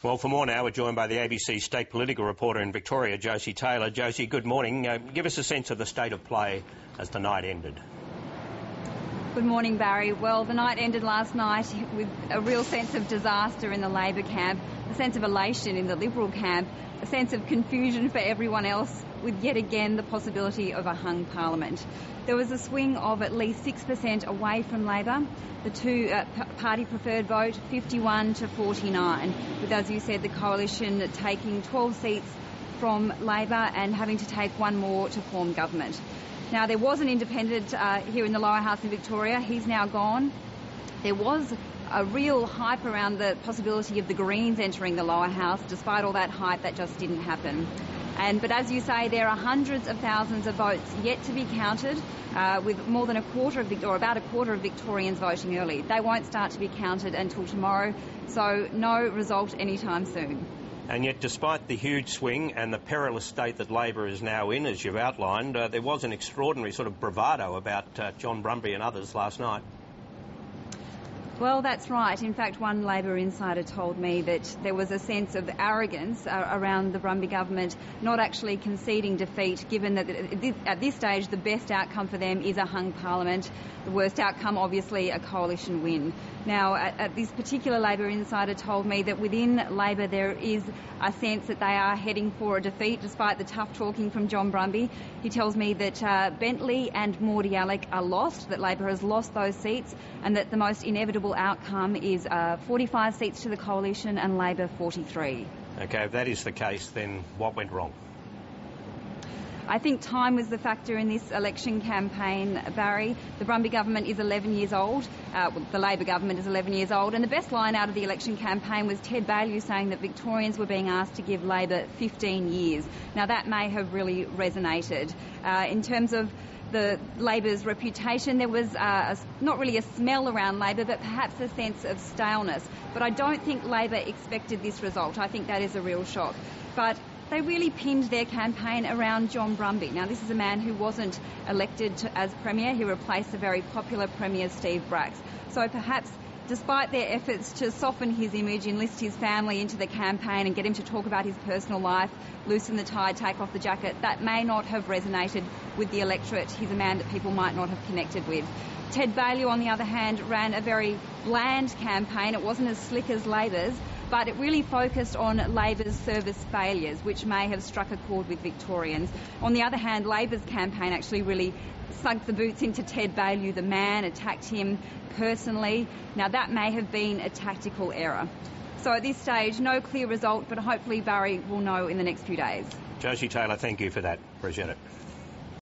Well, for more now, we're joined by the ABC state political reporter in Victoria, Josie Taylor. Josie, good morning. Give us a sense of the state of play as the night ended. Good morning, Barry. Well, the night ended last night with a real sense of disaster in the Labor camp, a sense of elation in the Liberal camp, a sense of confusion for everyone else, with yet again the possibility of a hung parliament. There was a swing of at least 6% away from Labor. The two party preferred vote 51 to 49, with, as you said, the coalition taking 12 seats from Labor and having to take one more to form government. Now, there was an independent here in the lower house in Victoria. He's now gone. There was a real hype around the possibility of the Greens entering the lower house. Despite all that hype, that just didn't happen. But as you say, there are hundreds of thousands of votes yet to be counted, with more than about a quarter of Victorians voting early. They won't start to be counted until tomorrow, so no result anytime soon. And yet, despite the huge swing and the perilous state that Labor is now in, as you've outlined, there was an extraordinary sort of bravado about John Brumby and others last night. Well, that's right. In fact, one Labor insider told me that there was a sense of arrogance around the Brumby government not actually conceding defeat, given that at this stage the best outcome for them is a hung parliament. The worst outcome, obviously, a coalition win. Now, at this particular Labor insider told me that within Labor there is a sense that they are heading for a defeat, despite the tough talking from John Brumby. He tells me that Bentley and Mordialloc are lost, that Labor has lost those seats, and that the most inevitable outcome is 45 seats to the coalition and Labor 43. OK, if that is the case, then what went wrong? I think time was the factor in this election campaign, Barry. The Brumby government is 11 years old. The Labor government is 11 years old. And the best line out of the election campaign was Ted Baillieu saying that Victorians were being asked to give Labor 15 years. Now, that may have really resonated. In terms of the Labor's reputation, there was not really a smell around Labor, but perhaps a sense of staleness. But I don't think Labor expected this result. I think that is a real shock. But they really pinned their campaign around John Brumby. Now, this is a man who wasn't elected as Premier. He replaced the very popular Premier Steve Bracks. So perhaps, despite their efforts to soften his image, enlist his family into the campaign and get him to talk about his personal life, loosen the tie, take off the jacket, that may not have resonated with the electorate. He's a man that people might not have connected with. Ted Baillieu, on the other hand, ran a very bland campaign. It wasn't as slick as Labor's, but it really focused on Labor's service failures, which may have struck a chord with Victorians. On the other hand, Labor's campaign actually really sunk the boots into Ted Baillieu, the man, attacked him personally. Now, that may have been a tactical error. So at this stage, no clear result, but hopefully Barry will know in the next few days. Josie Taylor, thank you for that. Appreciate it.